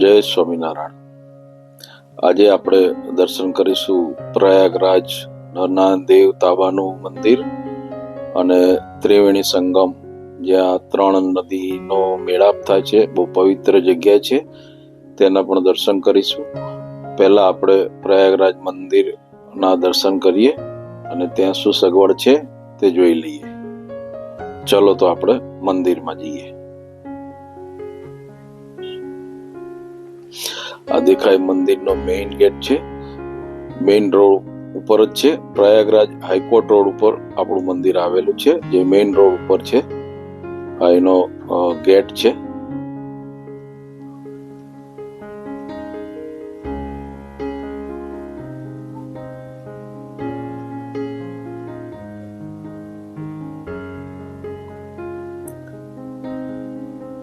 જય સ્વામિનારાયણ. આજે આપણે દર્શન કરીશું પ્રયાગરાજ નરનારાયણ તાબાનું મંદિર અને ત્રિવેણી સંગમ, જ્યાં 3 નદીનો મેળાપ થાય છે. બહુ પવિત્ર જગ્યા છે, તેના પણ દર્શન કરીશું. પહેલા આપણે પ્રયાગરાજ મંદિરના દર્શન કરીએ અને ત્યાં શું સગવડ છે તે જોઈ લઈએ. ચલો તો આપણે મંદિરમાં જઈએ. આ દેખાય મંદિરનો મેઇન ગેટ છે. મેઇન રોડ ઉપર જ છે. પ્રયાગરાજ હાઈકોર્ટ રોડ ઉપર આપણું મંદિર આવેલું છે, જે મેઇન રોડ ઉપર છે. આ એનો ગેટ છે.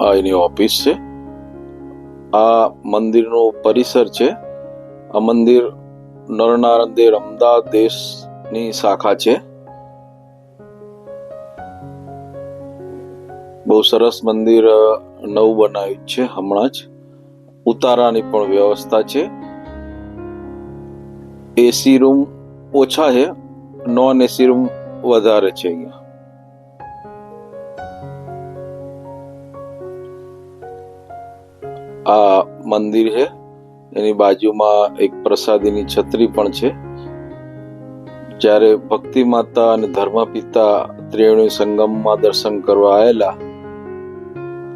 આ એની ઓફિસ છે. આ મંદિરનો પરિસર છે. આ મંદિર નરનારાયણ દેવ અમદાવાદ દેશની શાખા છે. બહુ સરસ મંદિર નવું બનાવ્યું છે હમણાં જ. ઉતારાની પણ વ્યવસ્થા છે. એસી રૂમ ઓછા છે, નોન એસી રૂમ વધારે છે. અહીંયા આ મંદિર છે, એની બાજુમાં એક પ્રસાદીની છત્રી પણ છે. જ્યારે ભક્તિ માતા અને ધર્મપિતા ત્રિવેણી સંગમમાં દર્શન કરવા આવેલા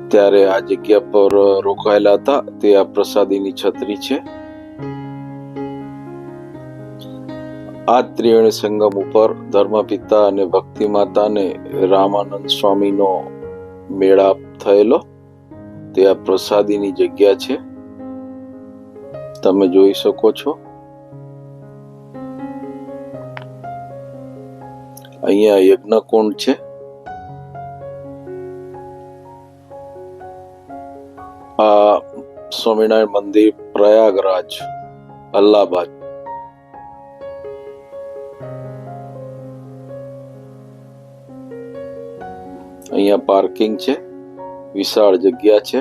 ત્યારે આ જગ્યા પર રોકાયેલા હતા. તે આ પ્રસાદીની છત્રી છે. આ ત્રિવેણી સંગમ ઉપર ધર્મપિતા અને ભક્તિ માતાને રામાનંદ સ્વામીનો મેળાપ થયેલો. તે આ પ્રસાદીની જગ્યા છે, તમે જોઈ શકો છો. અહીંયા યજ્ઞકુંડ છે. આ સ્વામિનારાયણ મંદિર પ્રયાગરાજ, અલ્હાબાદ. અહીંયા પાર્કિંગ છે, વિશાળ જગ્યા છે.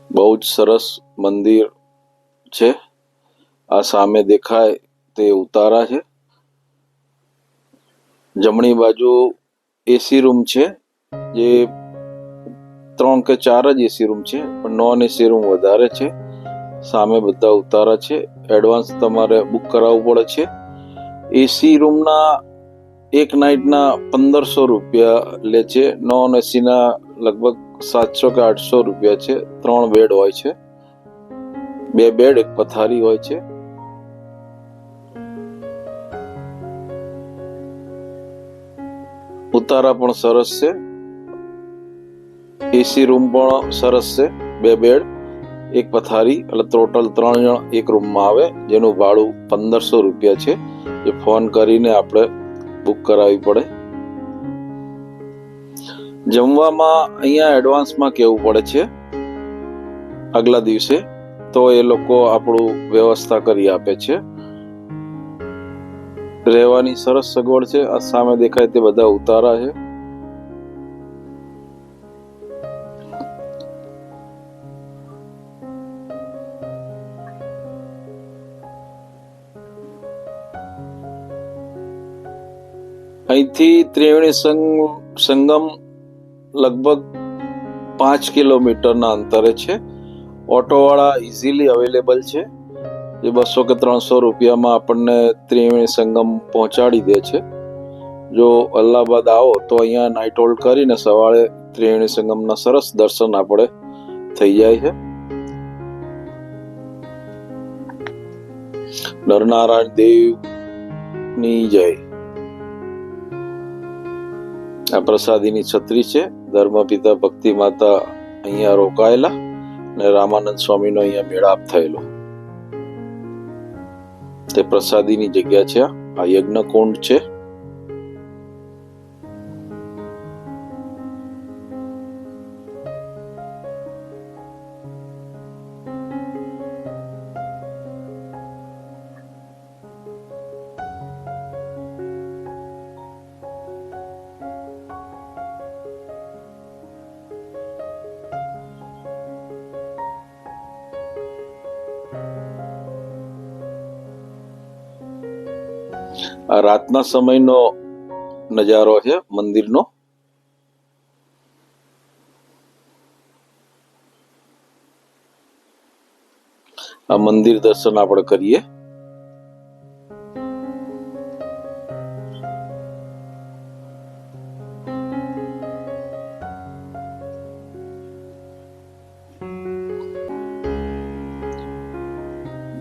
બહુ જ સરસ મંદિર છે. આ સામે દેખાય તે ઉતારા છે. જમણી બાજુ એસી રૂમ છે, જે 3 કે 4 જ એસી રૂમ છે, પણ નોન એસી રૂમ વધારે છે. સામે બધા ઉતારા છે. એડવાન્સ તમારે બુક કરાવવું પડે છે. એસી રૂમના એક નાઇટના 1500 રૂપિયા લે છે. નોન એસીના લગભગ 700 કે 800 રૂપિયા છે. 3 બેડ હોય છે. 2 બેડ, 1 પથારી હોય છે. ઉતારા પણ સરસ છે. એસી રૂમ પણ સરસ છે. 2 બેડ, 1 પથારી, એટલે ટોટલ 3 જણ એક રૂમમાં આવે, જેનું ભાડું 1500 રૂપિયા છે. જે ફોન કરીને આપણે બુક કરાવવી પડે. જમવામાં અહીંયા એડવાન્સમાં કહેવું પડે છે આગલા દિવસે, તો એ લોકો આપણું વ્યવસ્થા કરી આપે છે. રહેવાની સરસ સગવડ છે. આ સામે દેખાય તે બધા ઉતારા છે. અહીંથી ત્રિવેણી સંગમ લગભગ 5 કિલોમીટરના અંતરે છે. ઓટોવાળા ઇઝીલી અવેલેબલ છે, જે 200 કે 300 રૂપિયામાં આપણને ત્રિવેણી સંગમ પહોંચાડી દે છે. જો અલ્હાબાદ આવો તો અહીંયા નાઇટ હોલ્ડ કરીને સવારે ત્રિવેણી સંગમના સરસ દર્શન આપણે થઈ જાય છે. નરનારાયણ દેવની જય. આ પ્રસાદીની છત્રી છે. ધર્મપિતા ભક્તિ માતા અહીંયા રોકાયેલા અને રામાનંદ સ્વામીનો અહીંયા મેળાપ થયેલો. તે પ્રસાદીની જગ્યા છે. આ યજ્ઞકુંડ છે. આ રાતના સમયનો નજારો છે મંદિરનો. આ મંદિર દર્શન આપણે કરીએ.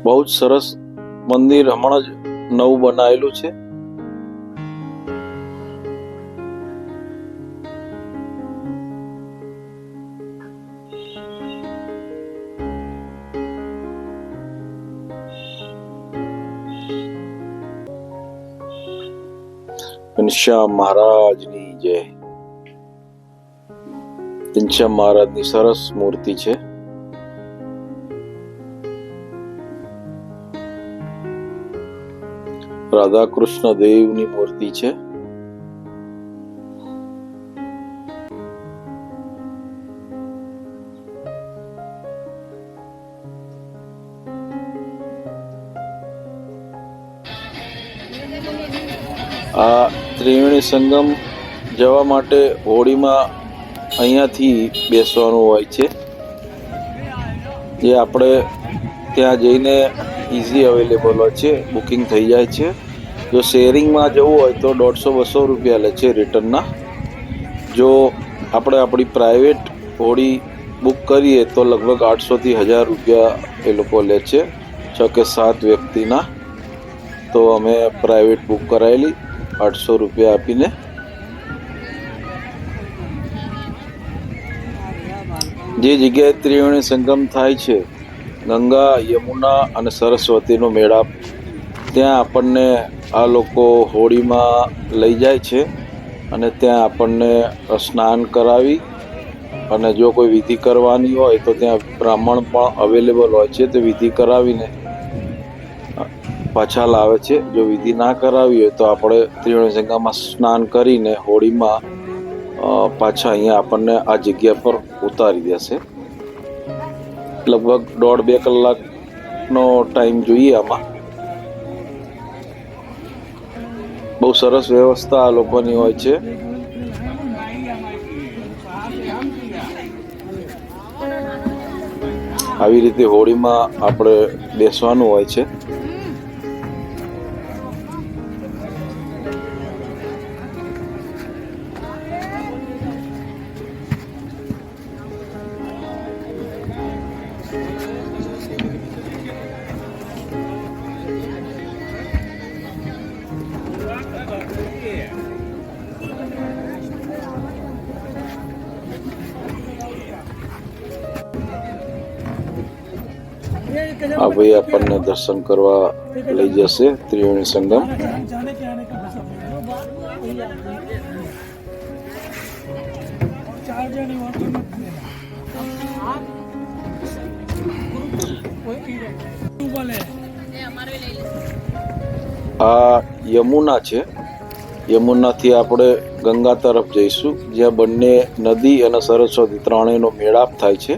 બહુ જ સરસ મંદિર હમણાં જ નવું બનાવેલું છે. ઘનશ્યામ મહારાજની જય. ઘનશ્યામ મહારાજની સરસ મૂર્તિ છે. રાધા કૃષ્ણ દેવની મૂર્તિ છે. આ ત્રિવેણી સંગમ જવા માટે હોડીમાં અહીંયાથી બેસવાનું હોય છે, જે આપણે ત્યાં જઈને ઇઝી અવેલેબલ હોય છે, બુકિંગ થઈ જાય છે. જો શેરિંગમાં જવું હોય તો 150-200 રૂપિયા લે છે રિટર્નના. જો આપણે આપણી પ્રાઇવેટ હોડી બુક કરીએ તો લગભગ 800થી 1000 રૂપિયા એ લોકો લે છે 6 કે 7 વ્યક્તિના. તો અમે પ્રાઇવેટ બુક કરાયેલી 800 રૂપિયા આપીને. જે જગ્યાએ ત્રિવેણી સંગમ થાય છે, ગંગા, યમુના અને સરસ્વતીનો મેળાપ, ત્યાં આપણને આ લોકો હોડીમાં લઈ જાય છે અને ત્યાં આપણને સ્નાન કરાવી, અને જો કોઈ વિધિ કરવાની હોય તો ત્યાં બ્રાહ્મણ પણ અવેલેબલ હોય છે. તો વિધિ કરાવીને પાછા લાવે છે. જો વિધિ ના કરાવી હોય તો આપણે ત્રિવેણી સંગમમાં સ્નાન કરીને હોડીમાં પાછા અહીંયા આપણને આ જગ્યા પર ઉતારી દેશે. લગભગ 1.5-2 કલાકનો ટાઈમ જોઈએ આમાં. બહુ સરસ વ્યવસ્થા આ લોકોની હોય છે. આવી રીતે હોડીમાં આપણે બેસવાનું હોય છે. આ ભાઈ આપણને દર્શન કરવા લઈ જશે ત્રિવેણી સંગમ. આ યમુના છે. યમુનાથી આપણે ગંગા તરફ જઈશું, જ્યાં બંને નદી અને સરસ્વતી ત્રણેયનો મેળાપ થાય છે.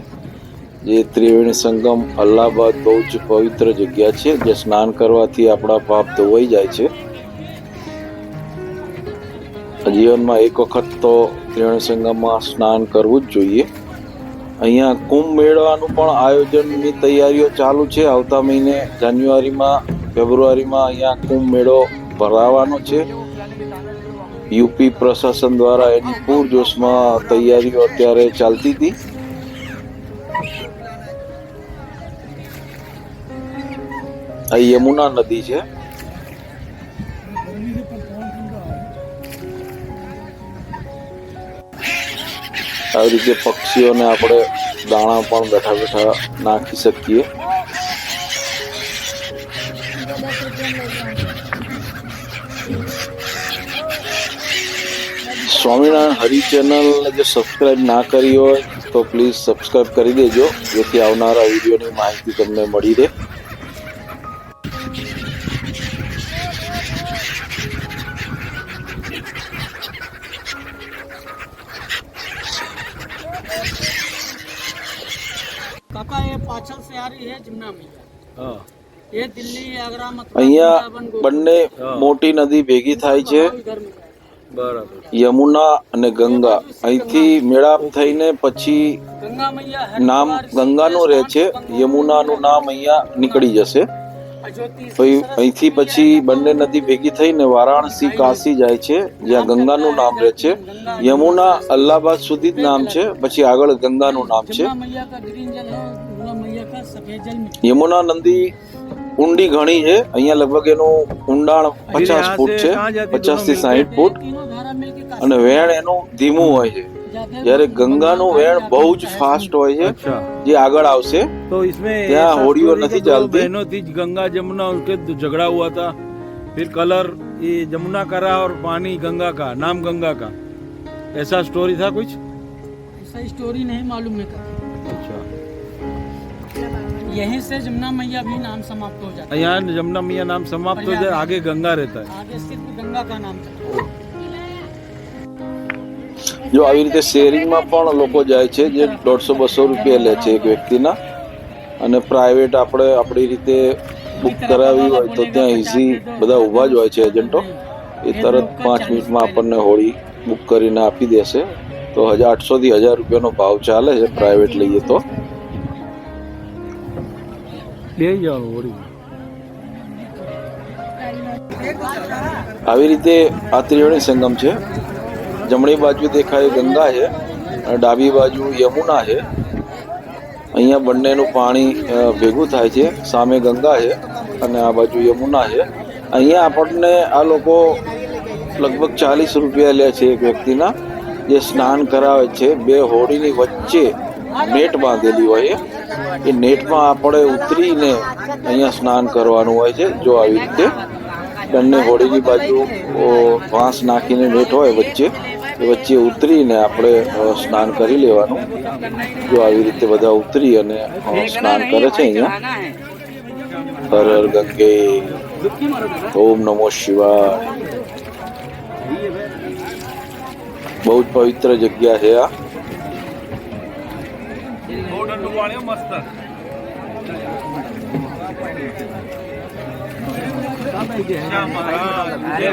જે ત્રિવેણી સંગમ અલ્હાબાદ બહુ જ પવિત્ર જગ્યા છે, જે સ્નાન કરવાથી આપણા પાપ ધોવાઈ જાય છે. જીવનમાં એક વખત તો ત્રિવેણી સંગમમાં સ્નાન કરવું જ જોઈએ. અહીંયા કુંભ મેળાનું પણ આયોજનની તૈયારીઓ ચાલુ છે. આવતા મહિને ફેબ્રુઆરીમાં અહીંયા કુંભ મેળો ભરાવાનો છે. યુપી પ્રશાસન દ્વારા એની પૂરજોશમાં તૈયારીઓ અત્યારે ચાલતી હતી. આ યમુના નદી છે. આવી રીતે પક્ષીઓને આપણે દાણા પણ બેઠા બેઠા નાખી શકીએ. સ્વામિનારાયણ હરિ ચેનલ જો સબસ્ક્રાઇબ ના કરી હોય તો પ્લીઝ સબસ્ક્રાઇબ કરી દેજો, જેથી આવનારા વિડીયોની માહિતી તમને મળી રહે. काका ये पाछल से आ रही है जमुना मैया। हाँ, ये दिल्ली आगरा मथुरा અહીંયા वृंदावन, गोकुल। બંને મોટી નદી ભેગી થાય છે, इधर में है। બરાબર. યમુના અને ગંગા. અહીંથી મેળાપ થઈને પછી गंगा मैया નામ हरिद्वार ગંગાનું રહે છે, યમુનાનું નામ અહીંયા નીકળી જશે. પછી અહીંથી પછી બંને નદી ભેગી થઈને વારાણસી કાશી જાય છે, જ્યાં ગંગાનું નામ રહે છે. યમુના અલ્હાબાદ સુધી જ નામ છે, પછી આગળ ગંગાનું નામ છે. जमुना मैया का ग्रीन जल है, गंगा मैया का सफेद जल में। યમુના નદી ઊંડી ઘણી છે. અહીંયા લગભગ એનું ઊંડાણ 50 ફૂટ છે, 50 થી 60 ફૂટ, तीनों धारा मिलके काशी અને વેણ એનું ધીમું હોય છે. जाते हैं। જ્યારે ગંગાનું વેણ બહુ જ ફાસ્ટ હોય છે, अच्छा, જે આગળ આવશે. तो इसमें ત્યાં ऐसा होड़ियों story नहीं कि दो चलती। बहनों थी, गंगा जमुना, उसके झगड़ा हुआ था, फिर कलर ये जमुना का रहा और पानी गंगा का, नाम गंगा का, ऐसा स्टोरी था कुछ? ऐसा स्टोरी नहीं मालूम है कभी। अच्छा, यहीं से जमुना मैया भी नाम समाप्त हो जाता है। यहाँ जमुना मैया नाम समाप्त हो जाए, आगे गंगा रहता है. आगे सिर्फ गंगा का नाम था। જો આવી રીતે શેરિંગમાં પણ લોકો જાય છે, જે 150-200 રૂપિયા લે છે એક વ્યક્તિના, અને પ્રાઇવેટ આપણે આપણી રીતે બુક કરાવી હોય તો ત્યાં ઇઝી બધા ઊભા જ હોય છે એજન્ટો. એ તરત 5 મિનિટમાં આપણને હોળી બુક કરીને આપી દેશે. તો 800 થી 1000 રૂપિયાનો ભાવ ચાલે છે પ્રાઇવેટ લઈએ તો. ले जाओ होड़ी. આવી રીતે આ ત્રિવેણી સંગમ છે. જમણી બાજુ દેખાય એ ગંગા છે, અને ડાબી બાજુ યમુના છે. અહીંયા બંનેનું પાણી ભેગું થાય છે. સામે ગંગા છે અને આ બાજુ યમુના છે. અહીંયા આપણને આ લોકો લગભગ 40 રૂપિયા લે છે એક વ્યક્તિના, જે સ્નાન કરાવે છે. બે હોડીની વચ્ચે નેટ બાંધેલી હોય છે. એ નેટમાં આપણે ઉતરીને અહીંયા સ્નાન કરવાનું હોય છે. જો આવી રીતે બંને હોડીની બાજુ વાંસ નાખીને નેટ હોય વચ્ચે, એ વચ્ચે ઉતરીને આપણે સ્નાન કરી લેવાનું. જો આવી રીતે બધા ઉતરી અને સ્નાન કરે છે અહીંયા. હર હર ગંગે, ઓમ નમો શિવાય. બહુ જ પવિત્ર જગ્યા છે આ.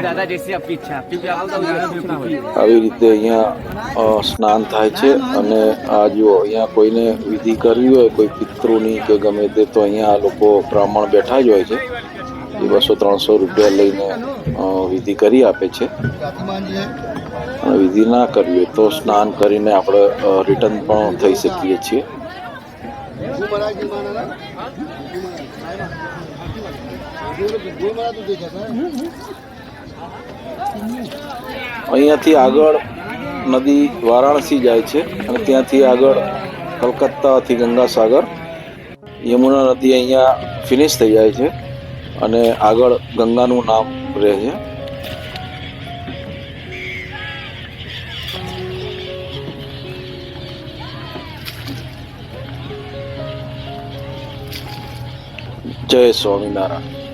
दादा जैसी आपकी इच्छा। આવી રીતે અહીંયા સ્નાન થાય છે. અને આ જો અહીંયા કોઈને વિધિ કરવી હોય, કોઈ પિતૃની કે ગમે તે, તો અહીંયા આ લોકો બ્રાહ્મણ બેઠા જ હોય છે. એ 200-300 રૂપિયા લઈને વિધિ કરી આપે છે. અને વિધિ ના કરવી હોય તો સ્નાન કરીને આપણે રિટર્ન પણ થઈ શકીએ છીએ. અહીંયાથી આગળ નદી વારાણસી જાય છે, અને ત્યાંથી આગળ કલકત્તાથી ગંગાસાગર. યમુના નદી અહીંયા ફિનિશ થઈ જાય છે, અને આગળ ગંગાનું નામ રહે છે. જય સ્વામિનારાયણ.